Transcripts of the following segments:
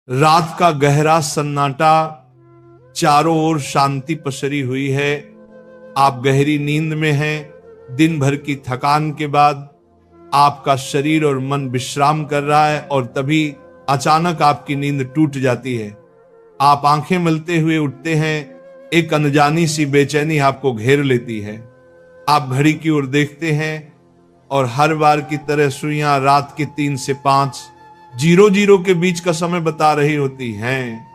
रात का गहरा सन्नाटा, चारों ओर शांति पसरी हुई है। आप गहरी नींद में हैं। दिन भर की थकान के बाद आपका शरीर और मन विश्राम कर रहा है और तभी अचानक आपकी नींद टूट जाती है। आप आंखें मलते हुए उठते हैं। एक अनजानी सी बेचैनी आपको घेर लेती है। आप घड़ी की ओर देखते हैं और हर बार की तरह सुइयां रात के 3 से 5:00 के बीच का समय बता रही होती हैं।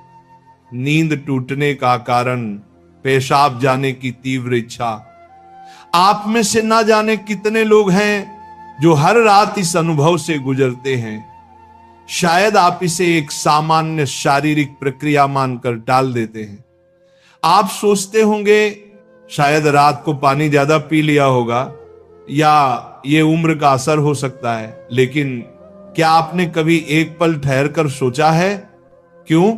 नींद टूटने का कारण पेशाब जाने की तीव्र इच्छा। आप में से ना जाने कितने लोग हैं जो हर रात इस अनुभव से गुजरते हैं। शायद आप इसे एक सामान्य शारीरिक प्रक्रिया मानकर टाल देते हैं। आप सोचते होंगे शायद रात को पानी ज्यादा पी लिया होगा या ये उम्र का असर हो सकता है, लेकिन क्या आपने कभी एक पल ठहर कर सोचा है क्यों?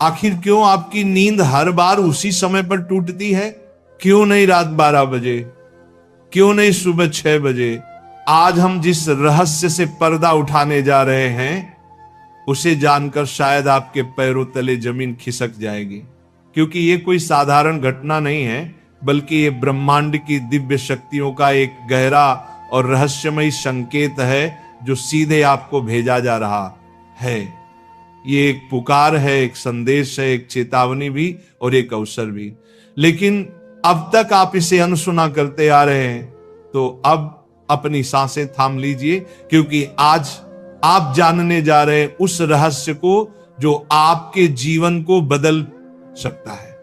आखिर क्यों आपकी नींद हर बार उसी समय पर टूटती है? क्यों नहीं रात 12 बजे? क्यों नहीं सुबह 6 बजे? आज हम जिस रहस्य से पर्दा उठाने जा रहे हैं उसे जानकर शायद आपके पैरों तले जमीन खिसक जाएगी, क्योंकि ये कोई साधारण घटना नहीं है, बल्कि ये ब्रह्मांड की दिव्य शक्तियों का एक गहरा और रहस्यमयी संकेत है जो सीधे आपको भेजा जा रहा है। ये एक पुकार है, एक संदेश है, एक चेतावनी भी और एक अवसर भी। लेकिन अब तक आप इसे अनसुना करते आ रहे हैं, तो अब अपनी सांसें थाम लीजिए, क्योंकि आज आप जानने जा रहे हैं उस रहस्य को जो आपके जीवन को बदल सकता है।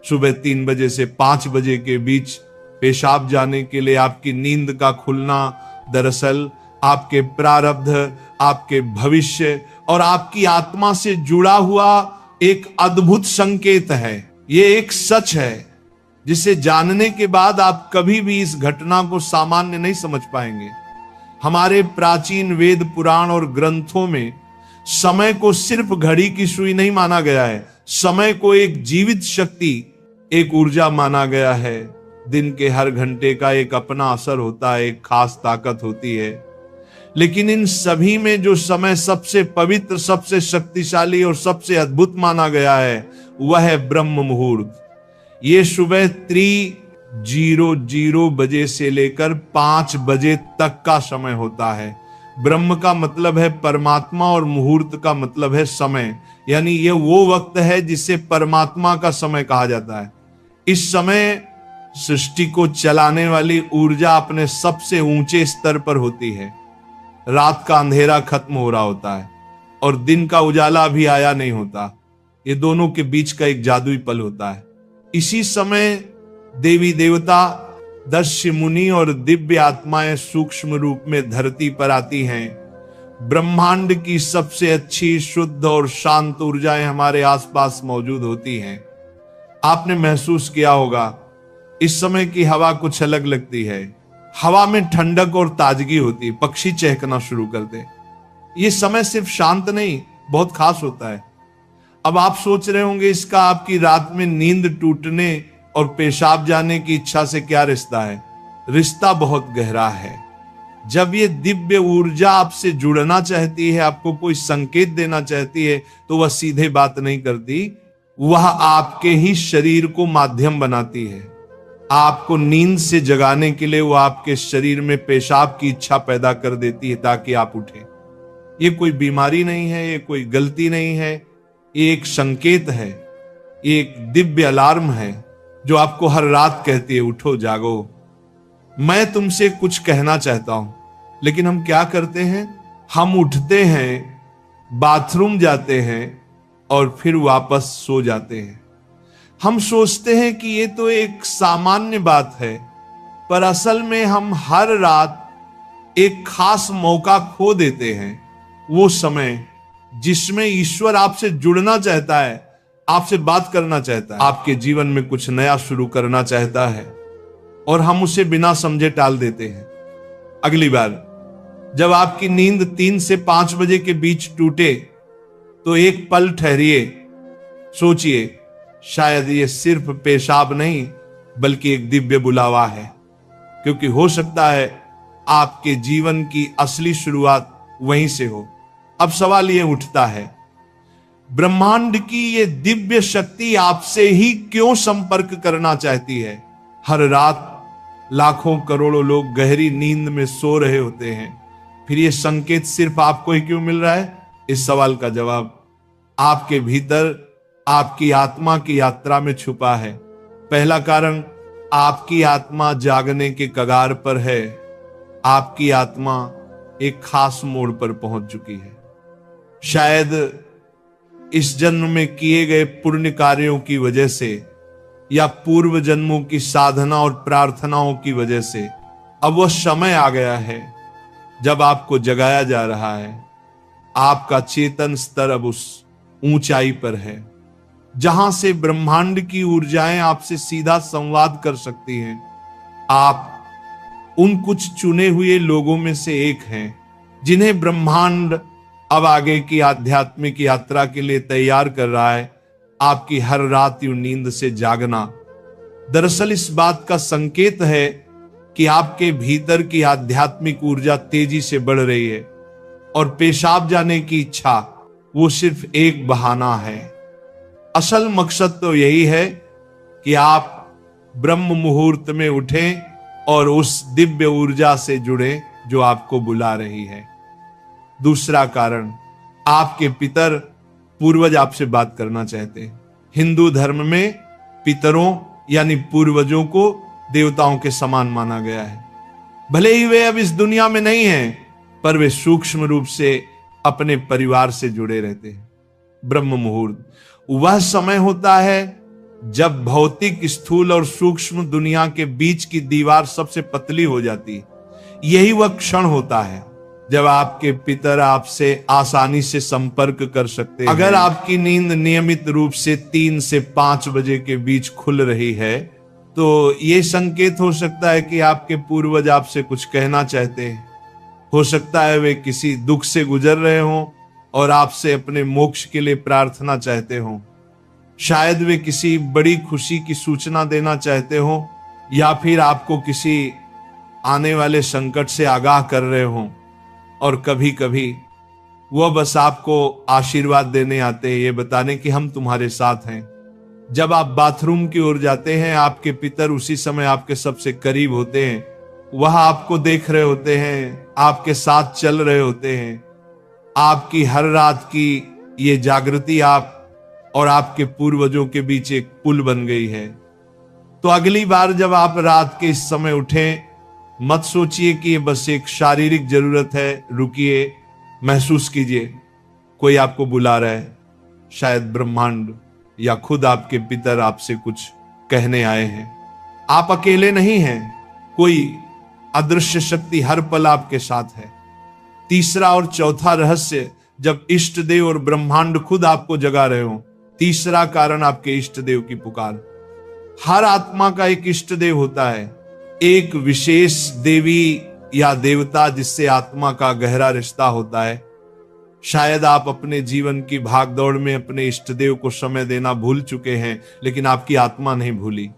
सुबह 3 बजे से 5 बजे के बीच पेशाब जाने के लिए आपकी नींद का खुलना दरअसल आपके प्रारब्ध, आपके भविष्य और आपकी आत्मा से जुड़ा हुआ एक अद्भुत संकेत है। ये एक सच है जिसे जानने के बाद आप कभी भी इस घटना को सामान्य नहीं समझ पाएंगे। हमारे प्राचीन वेद, पुराण और ग्रंथों में समय को सिर्फ घड़ी की सुई नहीं माना गया है। समय को एक जीवित शक्ति, एक ऊर्जा माना गया है। दिन के हर घंटे का एक अपना असर होता है, एक खास ताकत होती है। लेकिन इन सभी में जो समय सबसे पवित्र, सबसे शक्तिशाली और सबसे अद्भुत माना गया है वह है ब्रह्म मुहूर्त। ये सुबह 3:00 बजे से लेकर 5 बजे तक का समय होता है। ब्रह्म का मतलब है परमात्मा और मुहूर्त का मतलब है समय, यानी ये वो वक्त है जिसे परमात्मा का समय कहा जाता है। इस समय सृष्टि को चलाने वाली ऊर्जा अपने सबसे ऊंचे स्तर पर होती है। रात का अंधेरा खत्म हो रहा होता है और दिन का उजाला अभी आया नहीं होता। ये दोनों के बीच का एक जादुई पल होता है। इसी समय देवी देवता, दक्ष मुनि और दिव्य आत्माएं सूक्ष्म रूप में धरती पर आती हैं। ब्रह्मांड की सबसे अच्छी, शुद्ध और शांत ऊर्जाएं हमारे आसपास मौजूद होती हैं। आपने महसूस किया होगा इस समय की हवा कुछ अलग लगती है। हवा में ठंडक और ताजगी होती, पक्षी चहकना शुरू करते। ये समय सिर्फ शांत नहीं, बहुत खास होता है। अब आप सोच रहे होंगे इसका आपकी रात में नींद टूटने और पेशाब जाने की इच्छा से क्या रिश्ता है? रिश्ता बहुत गहरा है। जब ये दिव्य ऊर्जा आपसे जुड़ना चाहती है, आपको कोई संकेत देना चाहती है, तो वह सीधे बात नहीं करती, वह आपके ही शरीर को माध्यम बनाती है। आपको नींद से जगाने के लिए वो आपके शरीर में पेशाब की इच्छा पैदा कर देती है ताकि आप उठें। ये कोई बीमारी नहीं है, ये कोई गलती नहीं है, ये एक संकेत है, ये एक दिव्य अलार्म है जो आपको हर रात कहती है उठो, जागो। मैं तुमसे कुछ कहना चाहता हूं। लेकिन हम क्या करते हैं? हम उठते हैं, बाथरूम जाते हैं और फिर वापस सो जाते हैं। हम सोचते हैं कि ये तो एक सामान्य बात है, पर असल में हम हर रात एक खास मौका खो देते हैं। वो समय जिसमें ईश्वर आपसे जुड़ना चाहता है, आपसे बात करना चाहता है, आपके जीवन में कुछ नया शुरू करना चाहता है, और हम उसे बिना समझे टाल देते हैं। अगली बार जब आपकी नींद 3 से 5 बजे के बीच टूटे तो एक पल ठहरिए, सोचिए, शायद ये सिर्फ पेशाब नहीं बल्कि एक दिव्य बुलावा है, क्योंकि हो सकता है आपके जीवन की असली शुरुआत वहीं से हो। अब सवाल ये उठता है, ब्रह्मांड की ये दिव्य शक्ति आपसे ही क्यों संपर्क करना चाहती है? हर रात लाखों करोड़ों लोग गहरी नींद में सो रहे होते हैं, फिर ये संकेत सिर्फ आपको ही क्यों मिल रहा है? इस सवाल का जवाब आपके भीतर आपकी आत्मा की यात्रा में छुपा है। पहला कारण, आपकी आत्मा जागने के कगार पर है। आपकी आत्मा एक खास मोड़ पर पहुंच चुकी है। शायद इस जन्म में किए गए पुण्य कार्यों की वजह से या पूर्व जन्मों की साधना और प्रार्थनाओं की वजह से अब वह समय आ गया है जब आपको जगाया जा रहा है। आपका चेतन स्तर अब उस ऊंचाई पर है जहां से ब्रह्मांड की ऊर्जाएं आपसे सीधा संवाद कर सकती हैं। आप उन कुछ चुने हुए लोगों में से एक हैं जिन्हें ब्रह्मांड अब आगे की आध्यात्मिक यात्रा के लिए तैयार कर रहा है। आपकी हर रात यूं नींद से जागना दरअसल इस बात का संकेत है कि आपके भीतर की आध्यात्मिक ऊर्जा तेजी से बढ़ रही है और पेशाब जाने की इच्छा वो सिर्फ एक बहाना है। असल मकसद तो यही है कि आप ब्रह्म मुहूर्त में उठें और उस दिव्य ऊर्जा से जुड़े जो आपको बुला रही है। दूसरा कारण, आपके पितर पूर्वज आपसे बात करना चाहते हैं। हिंदू धर्म में पितरों यानी पूर्वजों को देवताओं के समान माना गया है। भले ही वे अब इस दुनिया में नहीं हैं, पर वे सूक्ष्म रूप से अपने परिवार से जुड़े रहते हैं। ब्रह्म मुहूर्त वह समय होता है जब भौतिक, स्थूल और सूक्ष्म दुनिया के बीच की दीवार सबसे पतली हो जाती है। यही वह क्षण होता है जब आपके पितर आपसे आसानी से संपर्क कर सकते हैं। अगर आपकी नींद नियमित रूप से 3 से 5 बजे के बीच खुल रही है तो यह संकेत हो सकता है कि आपके पूर्वज आपसे कुछ कहना चाहते हैं। हो सकता है वे किसी दुख से गुजर रहे हों और आपसे अपने मोक्ष के लिए प्रार्थना चाहते हों। शायद वे किसी बड़ी खुशी की सूचना देना चाहते हों या फिर आपको किसी आने वाले संकट से आगाह कर रहे हों। और कभी कभी वह बस आपको आशीर्वाद देने आते हैं, ये बताने कि हम तुम्हारे साथ हैं। जब आप बाथरूम की ओर जाते हैं, आपके पितर उसी समय आपके सबसे करीब होते हैं। वह आपको देख रहे होते हैं, आपके साथ चल रहे होते हैं। आपकी हर रात की ये जागृति आप और आपके पूर्वजों के बीच एक पुल बन गई है। तो अगली बार जब आप रात के इस समय उठें, मत सोचिए कि ये बस एक शारीरिक जरूरत है। रुकिए, महसूस कीजिए कोई आपको बुला रहा है। शायद ब्रह्मांड या खुद आपके पितर आपसे कुछ कहने आए हैं। आप अकेले नहीं हैं, कोई अदृश्य शक्ति हर पल आपके साथ है। तीसरा और चौथा रहस्य, जब इष्ट देव और ब्रह्मांड खुद आपको जगा रहे हो। तीसरा कारण, आपके इष्ट देव की पुकार। हर आत्मा का एक इष्ट देव होता है, एक विशेष देवी या देवता जिससे आत्मा का गहरा रिश्ता होता है। शायद आप अपने जीवन की भागदौड़ में अपने इष्ट देव को समय देना भूल चुके हैं, लेकिन आपकी आत्मा नहीं भूली।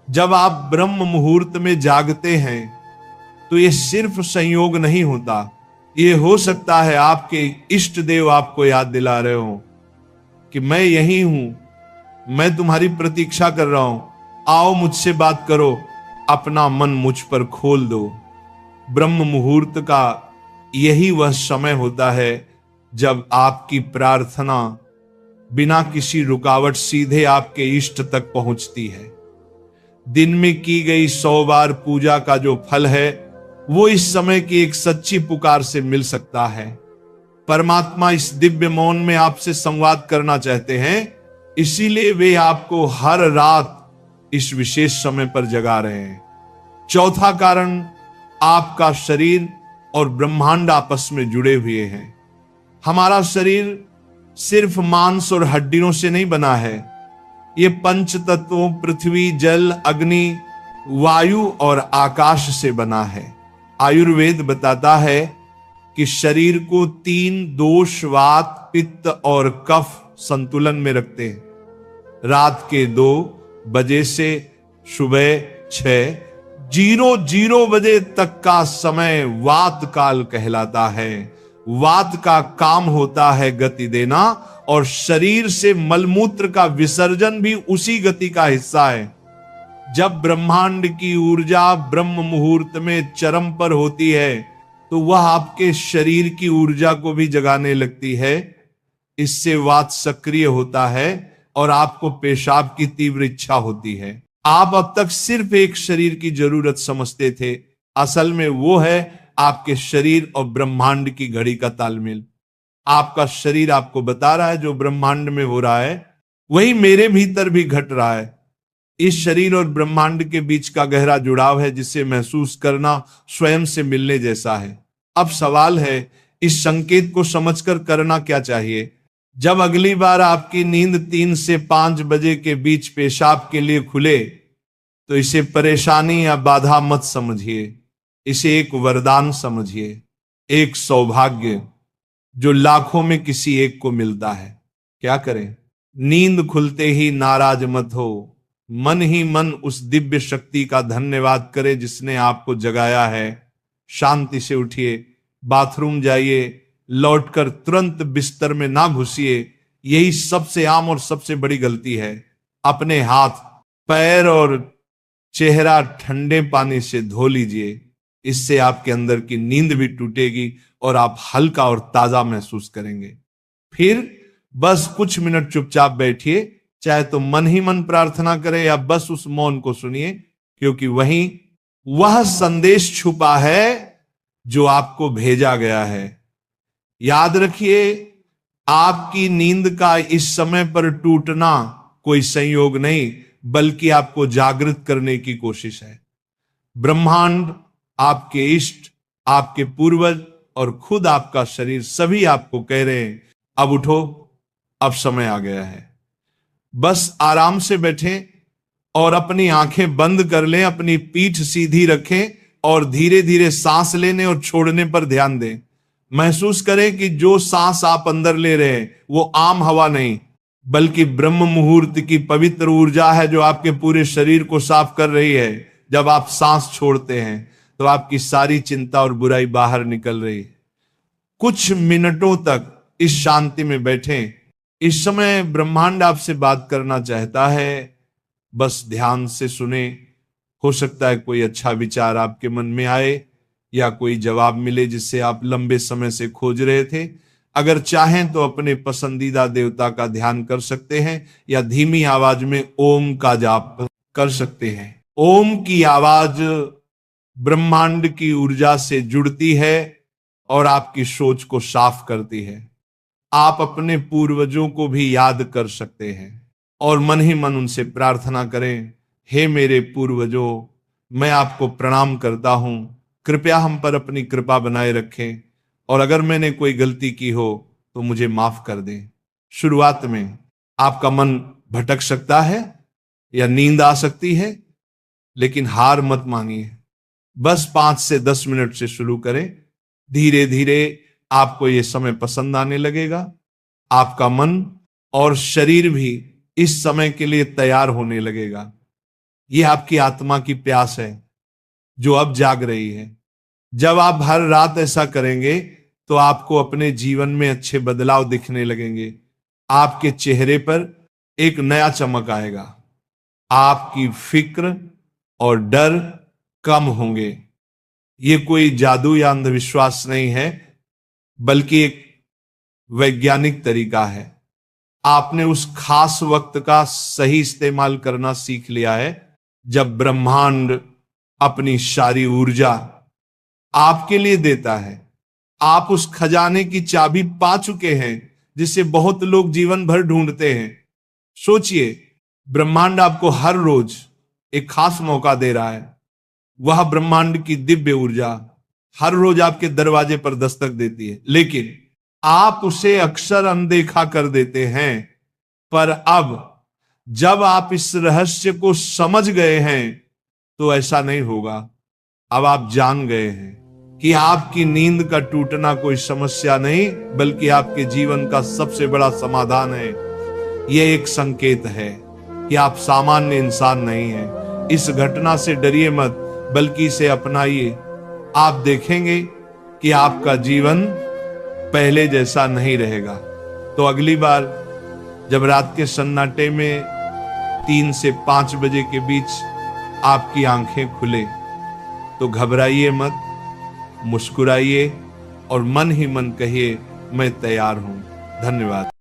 जब आप ब्रह्म मुहूर्त में जागते हैं तो यह सिर्फ संयोग नहीं होता, यह हो सकता है आपके इष्ट देव आपको याद दिला रहे हो कि मैं यही हूं, मैं तुम्हारी प्रतीक्षा कर रहा हूं, आओ मुझसे बात करो, अपना मन मुझ पर खोल दो। ब्रह्म मुहूर्त का यही वह समय होता है जब आपकी प्रार्थना बिना किसी रुकावट सीधे आपके इष्ट तक पहुंचती है। दिन में की गई 100 बार पूजा का जो फल है वो इस समय की एक सच्ची पुकार से मिल सकता है। परमात्मा इस दिव्य मौन में आपसे संवाद करना चाहते हैं, इसीलिए वे आपको हर रात इस विशेष समय पर जगा रहे हैं। चौथा कारण, आपका शरीर और ब्रह्मांड आपस में जुड़े हुए हैं। हमारा शरीर सिर्फ मांस और हड्डियों से नहीं बना है, ये पंच तत्वों पृथ्वी, जल, अग्नि, वायु और आकाश से बना है। आयुर्वेद बताता है कि शरीर को 3 दोष, वात, पित्त और कफ संतुलन में रखते हैं। रात के 2 बजे से सुबह 6:00 बजे तक का समय वात काल कहलाता है वात का काम होता है गति देना, और शरीर से मलमूत्र का विसर्जन भी उसी गति का हिस्सा है। जब ब्रह्मांड की ऊर्जा ब्रह्म मुहूर्त में चरम पर होती है तो वह आपके शरीर की ऊर्जा को भी जगाने लगती है। इससे वात सक्रिय होता है और आपको पेशाब की तीव्र इच्छा होती है। आप अब तक सिर्फ एक शरीर की जरूरत समझते थे, असल में वो है आपके शरीर और ब्रह्मांड की घड़ी का तालमेल। आपका शरीर आपको बता रहा है जो ब्रह्मांड में हो रहा है वही मेरे भीतर भी घट रहा है। इस शरीर और ब्रह्मांड के बीच का गहरा जुड़ाव है जिसे महसूस करना स्वयं से मिलने जैसा है। अब सवाल है इस संकेत को समझकर करना क्या चाहिए। जब अगली बार आपकी नींद 3 से 5 बजे के बीच पेशाब के लिए खुले तो इसे परेशानी या बाधा मत समझिए, इसे एक वरदान समझिए, एक सौभाग्य जो लाखों में किसी एक को मिलता है। क्या करें? नींद खुलते ही नाराज मत हो, मन ही मन उस दिव्य शक्ति का धन्यवाद करें जिसने आपको जगाया है। शांति से उठिए, बाथरूम जाइए, लौटकर तुरंत बिस्तर में ना घुसिए। यही सबसे आम और सबसे बड़ी गलती है। अपने हाथ, पैर और चेहरा ठंडे पानी से धो लीजिए। इससे आपके अंदर की नींद भी टूटेगी और आप हल्का और ताजा महसूस करेंगे। फिर बस कुछ मिनट चुपचाप बैठिए, चाहे तो मन ही मन प्रार्थना करें या बस उस मौन को सुनिए, क्योंकि वहीं वह संदेश छुपा है जो आपको भेजा गया है। याद रखिए, आपकी नींद का इस समय पर टूटना कोई संयोग नहीं, बल्कि आपको जागृत करने की कोशिश है। ब्रह्मांड, आपके इष्ट, आपके पूर्वज और खुद आपका शरीर सभी आपको कह रहे हैं, अब उठो, अब समय आ गया है। बस आराम से बैठें और अपनी आंखें बंद कर लें, अपनी पीठ सीधी रखें और धीरे धीरे सांस लेने और छोड़ने पर ध्यान दें। महसूस करें कि जो सांस आप अंदर ले रहे हैं वो आम हवा नहीं, बल्कि ब्रह्म मुहूर्त की पवित्र ऊर्जा है जो आपके पूरे शरीर को साफ कर रही है। जब आप सांस छोड़ते हैं तो आपकी सारी चिंता और बुराई बाहर निकल रही है। कुछ मिनटों तक इस शांति में बैठें। इस समय ब्रह्मांड आपसे बात करना चाहता है, बस ध्यान से सुने। हो सकता है कोई अच्छा विचार आपके मन में आए या कोई जवाब मिले जिसे आप लंबे समय से खोज रहे थे। अगर चाहें तो अपने पसंदीदा देवता का ध्यान कर सकते हैं या धीमी आवाज में ओम का जाप कर सकते हैं। ओम की आवाज ब्रह्मांड की ऊर्जा से जुड़ती है और आपकी सोच को साफ करती है। आप अपने पूर्वजों को भी याद कर सकते हैं और मन ही मन उनसे प्रार्थना करें, हे मेरे पूर्वजों, मैं आपको प्रणाम करता हूं, कृपया हम पर अपनी कृपा बनाए रखें और अगर मैंने कोई गलती की हो तो मुझे माफ कर दें। शुरुआत में आपका मन भटक सकता है या नींद आ सकती है, लेकिन हार मत मानिए। बस 5 से 10 मिनट से शुरू करें। धीरे धीरे आपको यह समय पसंद आने लगेगा। आपका मन और शरीर भी इस समय के लिए तैयार होने लगेगा। यह आपकी आत्मा की प्यास है जो अब जाग रही है। जब आप हर रात ऐसा करेंगे तो आपको अपने जीवन में अच्छे बदलाव दिखने लगेंगे। आपके चेहरे पर एक नया चमक आएगा। आपकी फिक्र और डर कम होंगे। ये कोई जादू या अंधविश्वास नहीं है, बल्कि एक वैज्ञानिक तरीका है। आपने उस खास वक्त का सही इस्तेमाल करना सीख लिया है जब ब्रह्मांड अपनी सारी ऊर्जा आपके लिए देता है। आप उस खजाने की चाबी पा चुके हैं जिसे बहुत लोग जीवन भर ढूंढते हैं। सोचिए, ब्रह्मांड आपको हर रोज एक खास मौका दे रहा है। वह ब्रह्मांड की दिव्य ऊर्जा हर रोज आपके दरवाजे पर दस्तक देती है, लेकिन आप उसे अक्सर अनदेखा कर देते हैं। पर अब जब आप इस रहस्य को समझ गए हैं तो ऐसा नहीं होगा। अब आप जान गए हैं कि आपकी नींद का टूटना कोई समस्या नहीं, बल्कि आपके जीवन का सबसे बड़ा समाधान है। यह एक संकेत है कि आप सामान्य इंसान नहीं हैं। इस घटना से डरिए मत, बल्कि इसे अपनाइए। आप देखेंगे कि आपका जीवन पहले जैसा नहीं रहेगा। तो अगली बार जब रात के सन्नाटे में 3 से 5 बजे के बीच आपकी आंखें खुले तो घबराइए मत, मुस्कुराइए और मन ही मन कहिए मैं तैयार हूं। धन्यवाद।